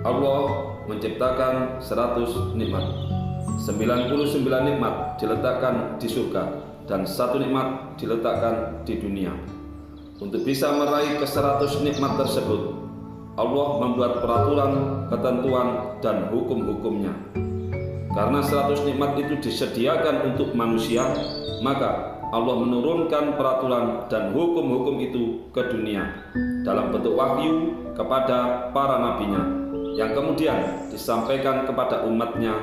Allah menciptakan 100 nikmat. 99 nikmat diletakkan di surga dan 1 nikmat diletakkan di dunia. Untuk bisa meraih ke-100 nikmat tersebut, Allah membuat peraturan, ketentuan, dan hukum-hukumnya. Karena 100 nikmat itu disediakan untuk manusia, maka Allah menurunkan peraturan dan hukum-hukum itu ke dunia dalam bentuk wahyu kepada para nabinya, yang kemudian disampaikan kepada umatnya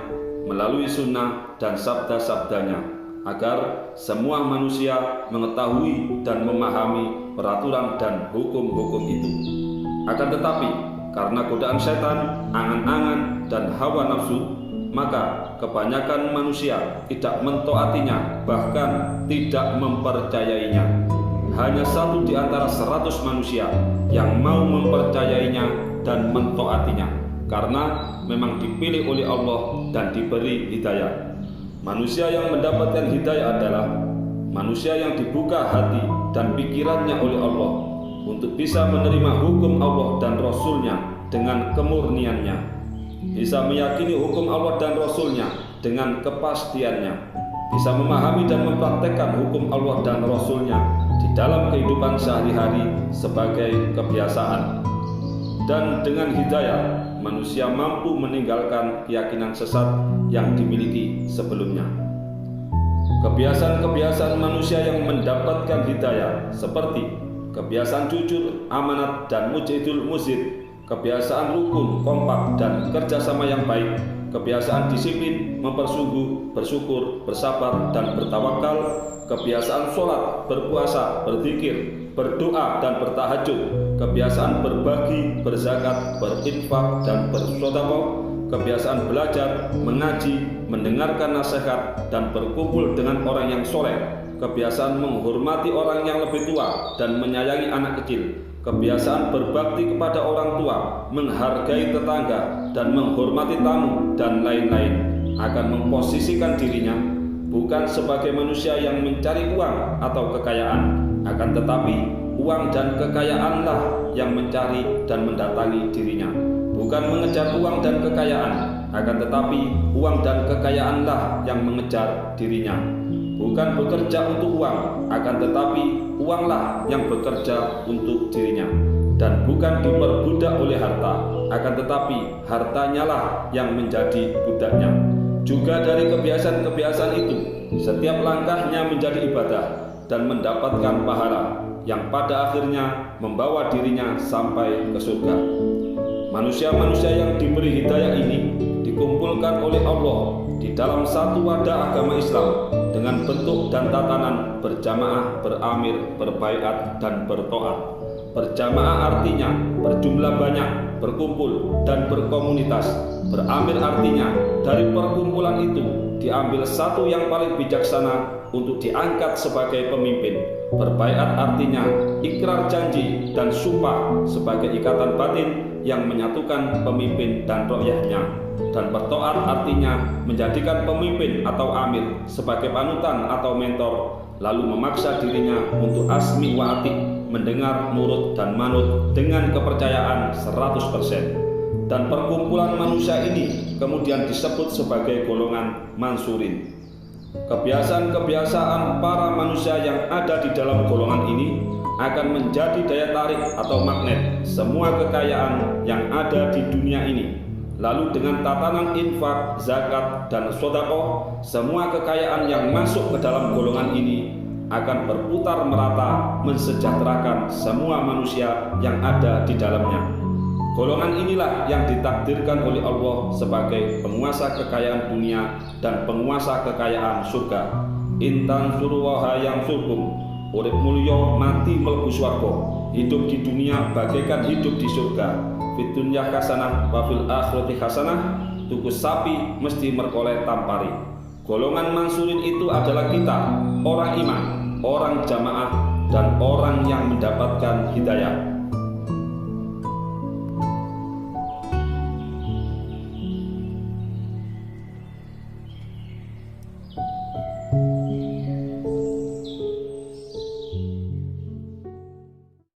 melalui sunnah dan sabda-sabdanya, agar semua manusia mengetahui dan memahami peraturan dan hukum-hukum itu. Akan tetapi, karena godaan setan, angan-angan, dan hawa nafsu, maka kebanyakan manusia tidak mentaatinya, bahkan tidak mempercayainya. Hanya 1 di antara 100 manusia yang mau mempercayainya dan mentaatinya, karena memang dipilih oleh Allah dan diberi hidayah. Manusia yang mendapatkan hidayah adalah manusia yang dibuka hati dan pikirannya oleh Allah untuk bisa menerima hukum Allah dan Rasul-Nya dengan kemurniannya, bisa meyakini hukum Allah dan Rasul-Nya dengan kepastiannya, bisa memahami dan mempraktekkan hukum Allah dan Rasul-Nya di dalam kehidupan sehari-hari sebagai kebiasaan. Dan dengan hidayah, manusia mampu meninggalkan keyakinan sesat yang dimiliki sebelumnya. Kebiasaan-kebiasaan manusia yang mendapatkan hidayah seperti kebiasaan jujur, amanat, dan mujahidul muzid, kebiasaan rukun, kompak, dan kerjasama yang baik, kebiasaan disiplin, mempersungguh, bersyukur, bersabar, dan bertawakal, kebiasaan sholat, berpuasa, berzikir, berdoa, dan bertahajud, kebiasaan berbagi, berzakat, berinfak, dan bersedekah, kebiasaan belajar, mengaji, mendengarkan nasihat, dan berkumpul dengan orang yang soleh, kebiasaan menghormati orang yang lebih tua dan menyayangi anak kecil, kebiasaan berbakti kepada orang tua, menghargai tetangga, dan menghormati tamu, dan lain-lain, akan memposisikan dirinya bukan sebagai manusia yang mencari uang atau kekayaan, akan tetapi uang dan kekayaanlah yang mencari dan mendatangi dirinya. Bukan mengejar uang dan kekayaan, akan tetapi uang dan kekayaanlah yang mengejar dirinya. Bukan bekerja untuk uang, akan tetapi uanglah yang bekerja untuk dirinya. Dan bukan diperbudak oleh harta, akan tetapi hartanya lah yang menjadi budaknya. Juga dari kebiasaan-kebiasaan itu, setiap langkahnya menjadi ibadah dan mendapatkan pahala yang pada akhirnya membawa dirinya sampai ke surga. Manusia-manusia yang diberi hidayah ini dikumpulkan oleh Allah di dalam satu wadah agama Islam dengan bentuk dan tatanan berjamaah, beramir, berbaiat, dan bertoat. Berjamaah artinya berjumlah banyak, berkumpul, dan berkomunitas. Beramir artinya dari perkumpulan itu diambil satu yang paling bijaksana untuk diangkat sebagai pemimpin. Berbaiat artinya ikrar janji dan sumpah sebagai ikatan batin yang menyatukan pemimpin dan rakyatnya. Dan bertoat artinya menjadikan pemimpin atau amir sebagai panutan atau mentor, lalu memaksa dirinya untuk asmi wa ati, mendengar, nurut, dan manut dengan kepercayaan 100%. Dan perkumpulan manusia ini kemudian disebut sebagai golongan mansurin. Kebiasaan-kebiasaan para manusia yang ada di dalam golongan ini akan menjadi daya tarik atau magnet semua kekayaan yang ada di dunia ini. Lalu dengan tatanan infak, zakat, dan sedekah, semua kekayaan yang masuk ke dalam golongan ini akan berputar merata mensejahterakan semua manusia yang ada di dalamnya. Golongan inilah yang ditakdirkan oleh Allah sebagai penguasa kekayaan dunia dan penguasa kekayaan surga. Intan suruwaha yang surkum, urip mulya mati mlebu swarga, hidup di dunia bagaikan hidup di surga. Fid dunya hasanah wa fil akhirati hasanah, tuku sapi mesti merkoleh tampari. Golongan mansurin itu adalah kita, orang iman, orang jamaah, dan orang yang mendapatkan hidayah.